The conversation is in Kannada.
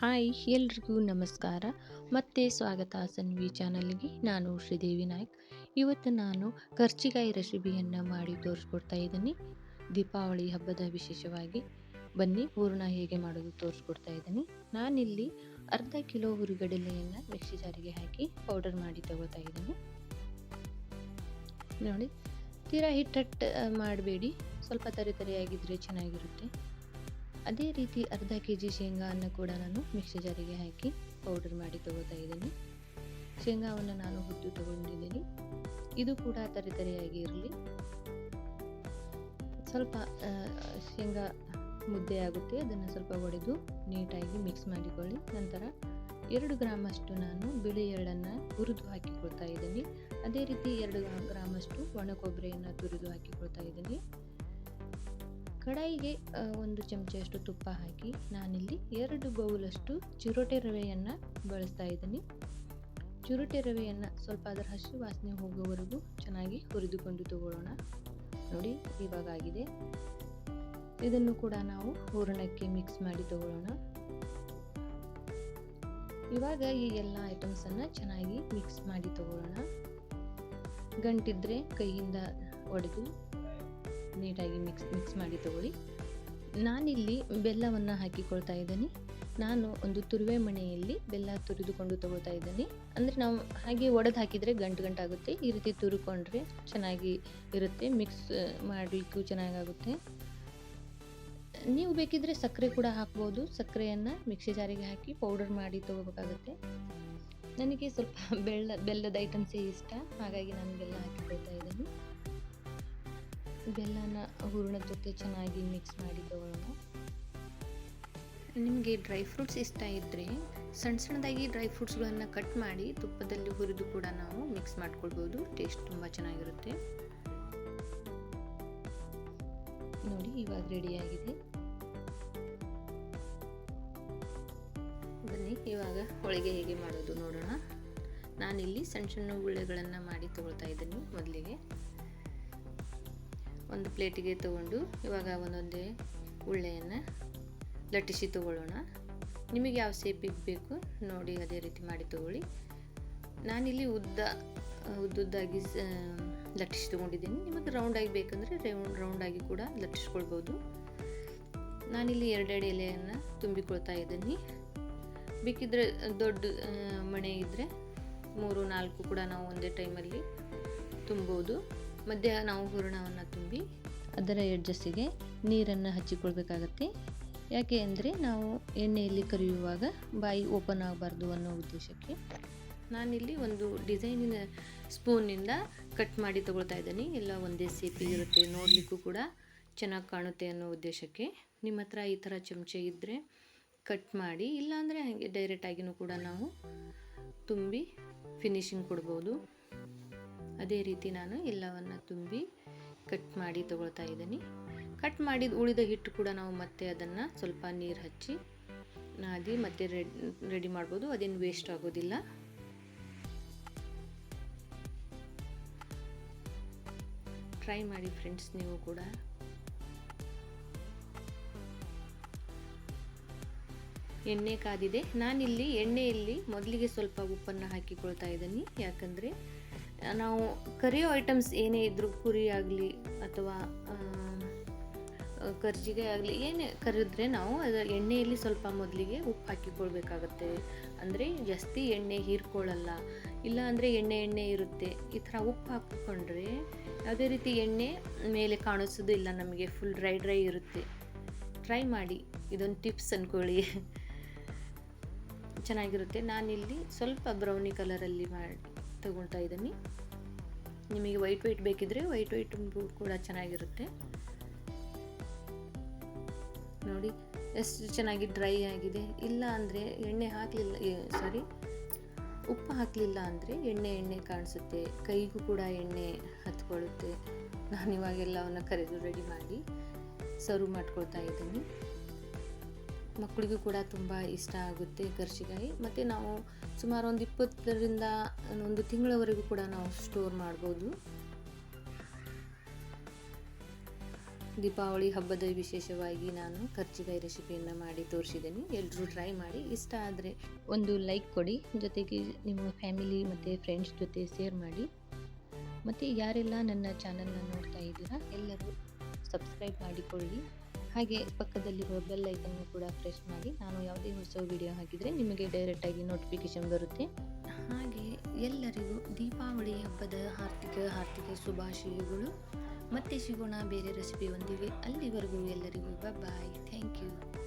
ಹಾಯ್ ಎಲ್ರಿಗೂ ನಮಸ್ಕಾರ ಮತ್ತೆ ಸ್ವಾಗತ ಸನ್ವಿ ಚಾನಲ್ಗೆ. ನಾನು ಶ್ರೀದೇವಿ ನಾಯ್ಕ್. ಇವತ್ತು ನಾನು ಕರ್ಚಿಕಾಯಿ ರೆಸಿಪಿಯನ್ನು ಮಾಡಿ ತೋರಿಸ್ಕೊಡ್ತಾ ಇದ್ದೀನಿ. ದೀಪಾವಳಿ ಹಬ್ಬದ ವಿಶೇಷವಾಗಿ ಬನ್ನಿ ಹೂರಣ ಹೇಗೆ ಮಾಡೋದು ತೋರಿಸ್ಕೊಡ್ತಾ ಇದ್ದೀನಿ. ನಾನಿಲ್ಲಿ ಅರ್ಧ ಕಿಲೋ ಹುರಿಗಡಲೆಯನ್ನು ಮಿಕ್ಸಿ ಜಾರಿಗೆ ಹಾಕಿ ಪೌಡರ್ ಮಾಡಿ ತಗೋತಾ ಇದ್ದೀನಿ. ನೋಡಿ, ತೀರಾ ಹಿಟ್ಟಟ್ಟು ಮಾಡಬೇಡಿ, ಸ್ವಲ್ಪ ತರಿಯಾಗಿದ್ದರೆ ಚೆನ್ನಾಗಿರುತ್ತೆ. ಅದೇ ರೀತಿ ಅರ್ಧ ಕೆಜಿ ಶೇಂಗಾವನ್ನು ಕೂಡ ನಾನು ಮಿಕ್ಸಿ ಜಾರಿಗೆ ಹಾಕಿ ಪೌಡರ್ ಮಾಡಿ ತಗೋತಾ ಇದ್ದೀನಿ. ಶೇಂಗಾವನ್ನು ನಾನು ಹುದ್ದು ತಗೊಂಡಿದ್ದೀನಿ. ಇದು ಕೂಡ ತರಿಯಾಗಿ ಇರಲಿ. ಸ್ವಲ್ಪ ಶೇಂಗಾ ಮುದ್ದೆ ಆಗುತ್ತೆ, ಅದನ್ನು ಸ್ವಲ್ಪ ಒಡೆದು ನೀಟಾಗಿ ಮಿಕ್ಸ್ ಮಾಡಿಕೊಳ್ಳಿ. ನಂತರ 2 ಗ್ರಾಮಷ್ಟು ನಾನು ಬಿಳಿ ಎಳ್ಳನ್ನು ಹುರಿದು ಹಾಕಿಕೊಳ್ತಾ ಇದ್ದೀನಿ. ಅದೇ ರೀತಿ 2 ಗ್ರಾಮಷ್ಟು ಒಣ ಕೊಬ್ಬರಿಯನ್ನು ತುರಿದು ಹಾಕಿಕೊಳ್ತಾ ಇದ್ದೀನಿ. ಕಡಾಯಿಗೆ 1 ಚಮಚಷ್ಟು ತುಪ್ಪ ಹಾಕಿ ನಾನಿಲ್ಲಿ 2 ಬೌಲಷ್ಟು ಚಿರೋಟೆ ರವೆಯನ್ನು ಬಳಸ್ತಾ ಇದ್ದೀನಿ. ಚಿರೋಟೆ ರವೆಯನ್ನು ಸ್ವಲ್ಪ ಅದರ ಹಸಿ ವಾಸನೆ ಹೋಗುವವರೆಗೂ ಚೆನ್ನಾಗಿ ಹುರಿದುಕೊಂಡು ತಗೊಳ್ಳೋಣ. ನೋಡಿ, ಇವಾಗ ಆಗಿದೆ. ಇದನ್ನು ಕೂಡ ನಾವು ಹೂರಣಕ್ಕೆ ಮಿಕ್ಸ್ ಮಾಡಿ ತಗೊಳ್ಳೋಣ. ಇವಾಗ ಈ ಎಲ್ಲ ಐಟಮ್ಸನ್ನು ಚೆನ್ನಾಗಿ ಮಿಕ್ಸ್ ಮಾಡಿ ತಗೊಳ್ಳೋಣ. ಗಂಟಿದ್ರೆ ಕೈಯಿಂದ ಒಡೆದು ನೀಟಾಗಿ ಮಿಕ್ಸ್ ಮಾಡಿ ತಗೊಳ್ಳಿ. ನಾನಿಲ್ಲಿ ಬೆಲ್ಲವನ್ನು ಹಾಕಿಕೊಳ್ತಾ ಇದ್ದೀನಿ. ನಾನು ಒಂದು ತುರುವೆ ಮಣೆಯಲ್ಲಿ ಬೆಲ್ಲ ತುರಿದುಕೊಂಡು ತಗೊಳ್ತಾ ಇದ್ದೀನಿ. ಅಂದರೆ ನಾವು ಹಾಗೆ ಒಡೆದು ಹಾಕಿದರೆ ಗಂಟಾಗುತ್ತೆ. ಈ ರೀತಿ ತುರುಕೊಂಡ್ರೆ ಚೆನ್ನಾಗಿ ಇರುತ್ತೆ, ಮಿಕ್ಸ್ ಮಾಡಲಿಕ್ಕೂ ಚೆನ್ನಾಗಾಗುತ್ತೆ. ನೀವು ಬೇಕಿದ್ರೆ ಸಕ್ಕರೆ ಕೂಡ ಹಾಕ್ಬೋದು. ಸಕ್ಕರೆಯನ್ನು ಮಿಕ್ಸಿ ಜಾರಿಗೆ ಹಾಕಿ ಪೌಡರ್ ಮಾಡಿ ತಗೋಬೇಕಾಗುತ್ತೆ. ನನಗೆ ಸ್ವಲ್ಪ ಬೆಲ್ಲದ ಐಟಮ್ಸೇ ಇಷ್ಟ, ಹಾಗಾಗಿ ನಾನು ಬೆಲ್ಲ ಹಾಕಿಕೊಳ್ತಾ ಇದ್ದೀನಿ. ಬೆಲ್ಲನ ಹೂರಣದ ಜೊತೆ ಚೆನ್ನಾಗಿ ಮಿಕ್ಸ್ ಮಾಡಿ ತಗೊಳ್ಳೋಣ. ನಿಮಗೆ ಡ್ರೈ ಫ್ರೂಟ್ಸ್ ಇಷ್ಟ ಇದ್ದರೆ ಸಣ್ಣದಾಗಿ ಡ್ರೈ ಫ್ರೂಟ್ಸ್ಗಳನ್ನು ಕಟ್ ಮಾಡಿ ತುಪ್ಪದಲ್ಲಿ ಹುರಿದು ಕೂಡ ನಾವು ಮಿಕ್ಸ್ ಮಾಡ್ಕೊಳ್ಬೋದು. ಟೇಸ್ಟ್ ತುಂಬ ಚೆನ್ನಾಗಿರುತ್ತೆ. ನೋಡಿ, ಇವಾಗ ರೆಡಿಯಾಗಿದೆ. ಬನ್ನಿ ಇವಾಗ ಹೋಳಿಗೆ ಹೇಗೆ ಮಾಡೋದು ನೋಡೋಣ. ನಾನಿಲ್ಲಿ ಸಣ್ಣ ಉಳ್ಳೆಗಳನ್ನು ಮಾಡಿ ತಗೊಳ್ತಾ ಇದ್ದೀನಿ. ಮೊದಲಿಗೆ ಒಂದು ಪ್ಲೇಟಿಗೆ ತಗೊಂಡು ಇವಾಗ ಒಂದೊಂದೇ ಉಳ್ಳೆಯನ್ನು ಲಟ್ಟಿಸಿ ತಗೊಳ್ಳೋಣ. ನಿಮಗೆ ಯಾವ ಶೇಪಿಗೆ ಬೇಕು ನೋಡಿ ಅದೇ ರೀತಿ ಮಾಡಿ ತಗೊಳ್ಳಿ. ನಾನಿಲ್ಲಿ ಉದ್ದುದ್ದಾಗಿ ಲಟ್ಟಿಸಿ ತೊಗೊಂಡಿದ್ದೀನಿ. ನಿಮಗೆ ರೌಂಡಾಗಿ ಬೇಕಂದರೆ ರೌಂಡಾಗಿ ಕೂಡ ಲಟ್ಟಿಸ್ಕೊಳ್ಬೋದು. ನಾನಿಲ್ಲಿ 2 ಎಲೆಯನ್ನು ತುಂಬಿಕೊಳ್ತಾ ಇದ್ದೀನಿ. ಬೇಕಿದ್ರೆ ದೊಡ್ಡ ಮಣೆ ಇದ್ದರೆ 3-4 ಕೂಡ ನಾವು ಒಂದೇ ಟೈಮಲ್ಲಿ ತುಂಬೋದು. ಮಧ್ಯ ನಾವು ಹೂರಣವನ್ನು ತುಂಬಿ ಅದರ ಎಡ್ಜಸ್ಸಿಗೆ ನೀರನ್ನು ಹಚ್ಚಿಕೊಳ್ಬೇಕಾಗತ್ತೆ. ಯಾಕೆ ಅಂದರೆ ನಾವು ಎಣ್ಣೆಯಲ್ಲಿ ಕರಿಯುವಾಗ ಬಾಯಿ ಓಪನ್ ಆಗಬಾರ್ದು ಅನ್ನೋ ಉದ್ದೇಶಕ್ಕೆ. ನಾನಿಲ್ಲಿ ಒಂದು ಡಿಸೈನಿನ ಸ್ಪೂನಿಂದ ಕಟ್ ಮಾಡಿ ತಗೊಳ್ತಾ ಇದ್ದೀನಿ. ಎಲ್ಲ ಒಂದೇ ಶೇಪಿಗೆ ಇರುತ್ತೆ, ನೋಡಲಿಕ್ಕೂ ಕೂಡ ಚೆನ್ನಾಗಿ ಕಾಣುತ್ತೆ ಅನ್ನೋ ಉದ್ದೇಶಕ್ಕೆ. ನಿಮ್ಮ ಹತ್ರ ಈ ಥರ ಚಮಚೆ ಇದ್ದರೆ ಕಟ್ ಮಾಡಿ, ಇಲ್ಲಾಂದರೆ ಹಾಗೆ ಡೈರೆಕ್ಟಾಗಿಯೂ ಕೂಡ ನಾವು ತುಂಬಿ ಫಿನಿಶಿಂಗ್ ಕೊಡ್ಬೋದು. ಅದೇ ರೀತಿ ನಾನು ಎಲ್ಲವನ್ನು ತುಂಬಿ ಕಟ್ ಮಾಡಿ ತಗೊಳ್ತಾ ಇದ್ದೀನಿ. ಕಟ್ ಮಾಡಿದ ಉಳಿದ ಹಿಟ್ಟು ಕೂಡ ನಾವು ಮತ್ತೆ ಅದನ್ನು ಸ್ವಲ್ಪ ನೀರು ಹಚ್ಚಿ ನಾದಿ ಮತ್ತೆ ರೆಡಿ ಮಾಡ್ಬೋದು. ಅದೇನು ವೇಸ್ಟ್ ಆಗೋದಿಲ್ಲ. ಟ್ರೈ ಮಾಡಿ ಫ್ರೆಂಡ್ಸ್ ನೀವು ಕೂಡ. ಎಣ್ಣೆ ಕಾದಿದೆ. ನಾನಿಲ್ಲಿ ಎಣ್ಣೆಯಲ್ಲಿ ಮೊದಲಿಗೆ ಸ್ವಲ್ಪ ಉಪ್ಪನ್ನು ಹಾಕಿಕೊಳ್ತಾ ಇದ್ದೀನಿ. ಯಾಕಂದರೆ ನಾವು ಕರಿಯೋ ಐಟಮ್ಸ್ ಏನೇ ಇದ್ದರೂ, ಪುರಿ ಆಗಲಿ ಅಥವಾ ಕರ್ಜಿಗೆ ಆಗಲಿ ಏನೇ ಕರಿದ್ರೆ ನಾವು ಅದರ ಎಣ್ಣೆಯಲ್ಲಿ ಸ್ವಲ್ಪ ಮೊದಲಿಗೆ ಉಪ್ಪು ಹಾಕಿಕೊಳ್ಬೇಕಾಗತ್ತೆ. ಅಂದರೆ ಜಾಸ್ತಿ ಎಣ್ಣೆ ಹೀರ್ಕೊಳ್ಳಲ್ಲ. ಇಲ್ಲ ಅಂದರೆ ಎಣ್ಣೆ ಇರುತ್ತೆ. ಈ ಥರ ಉಪ್ಪು ಹಾಕಿಕೊಂಡ್ರೆ ಯಾವುದೇ ರೀತಿ ಎಣ್ಣೆ ಮೇಲೆ ಕಾಣಿಸೋದು ಇಲ್ಲ, ನಮಗೆ ಫುಲ್ ಡ್ರೈ ಇರುತ್ತೆ. ಟ್ರೈ ಮಾಡಿ, ಇದೊಂದು ಟಿಪ್ಸ್ ಅಂದ್ಕೊಳ್ಳಿ, ಚೆನ್ನಾಗಿರುತ್ತೆ. ನಾನಿಲ್ಲಿ ಸ್ವಲ್ಪ ಬ್ರೌನಿ ಕಲರಲ್ಲಿ ಮಾಡಿ ತಗೊಳ್ತಾ ಇದ್ದೀನಿ. ನಿಮಗೆ ವೈಟ್ ಬೇಕಿದ್ರೆ ವೈಟ್ ಕೂಡ ಚೆನ್ನಾಗಿರುತ್ತೆ. ನೋಡಿ ಎಷ್ಟು ಚೆನ್ನಾಗಿ ಡ್ರೈ ಆಗಿದೆ. ಇಲ್ಲ ಅಂದರೆ ಉಪ್ಪು ಹಾಕಲಿಲ್ಲ ಅಂದರೆ ಎಣ್ಣೆ ಕಾಣಿಸುತ್ತೆ, ಕೈಗೂ ಕೂಡ ಎಣ್ಣೆ ಹತ್ಕೊಳ್ಳುತ್ತೆ. ನಾನು ಇವಾಗೆಲ್ಲವನ್ನು ಕರೆದು ರೆಡಿ ಮಾಡಿ ಸರ್ವ್ ಮಾಡ್ಕೊಳ್ತಾ ಇದ್ದೀನಿ. ಮಕ್ಕಳಿಗೂ ಕೂಡ ತುಂಬ ಇಷ್ಟ ಆಗುತ್ತೆ ಕರ್ಜಿಕಾಯಿ. ಮತ್ತು ನಾವು ಸುಮಾರು ಒಂದು 20ರಿಂದ 1 ತಿಂಗಳವರೆಗೂ ಕೂಡ ನಾವು ಸ್ಟೋರ್ ಮಾಡ್ಬೋದು. ದೀಪಾವಳಿ ಹಬ್ಬದ ವಿಶೇಷವಾಗಿ ನಾನು ಕರ್ಜಿಕಾಯಿ ರೆಸಿಪಿಯನ್ನು ಮಾಡಿ ತೋರಿಸಿದ್ದೀನಿ. ಎಲ್ಲರೂ ಟ್ರೈ ಮಾಡಿ, ಇಷ್ಟ ಆದರೆ ಒಂದು ಲೈಕ್ ಕೊಡಿ, ಜೊತೆಗೆ ನಿಮ್ಮ ಫ್ಯಾಮಿಲಿ ಮತ್ತು ಫ್ರೆಂಡ್ಸ್ ಜೊತೆ ಶೇರ್ ಮಾಡಿ. ಮತ್ತು ಯಾರೆಲ್ಲ ನನ್ನ ಚಾನಲ್ನ ನೋಡ್ತಾ ಇದ್ದೀರಾ ಎಲ್ಲರೂ ಸಬ್ಸ್ಕ್ರೈಬ್ ಮಾಡಿಕೊಳ್ಳಿ. ಹಾಗೆ ಪಕ್ಕದಲ್ಲಿರುವ ಬೆಲ್ ಐಕನ್ನು ಕೂಡ ಪ್ರೆಸ್ ಮಾಡಿ. ನಾನು ಯಾವುದೇ ಹೊಸ ವಿಡಿಯೋ ಹಾಕಿದರೆ ನಿಮಗೆ ಡೈರೆಕ್ಟಾಗಿ ನೋಟಿಫಿಕೇಷನ್ ಬರುತ್ತೆ. ಹಾಗೆ ಎಲ್ಲರಿಗೂ ದೀಪಾವಳಿ ಹಬ್ಬದ ಹಾರ್ದಿಕ ಶುಭಾಶಯಗಳು. ಮತ್ತೆ ಸಿಗೋಣ ಬೇರೆ ರೆಸಿಪಿ ಒಂದಿಗೆ. ಅಲ್ಲಿವರೆಗೂ ಎಲ್ಲರಿಗೂ ಬಾಯ್. Thank you.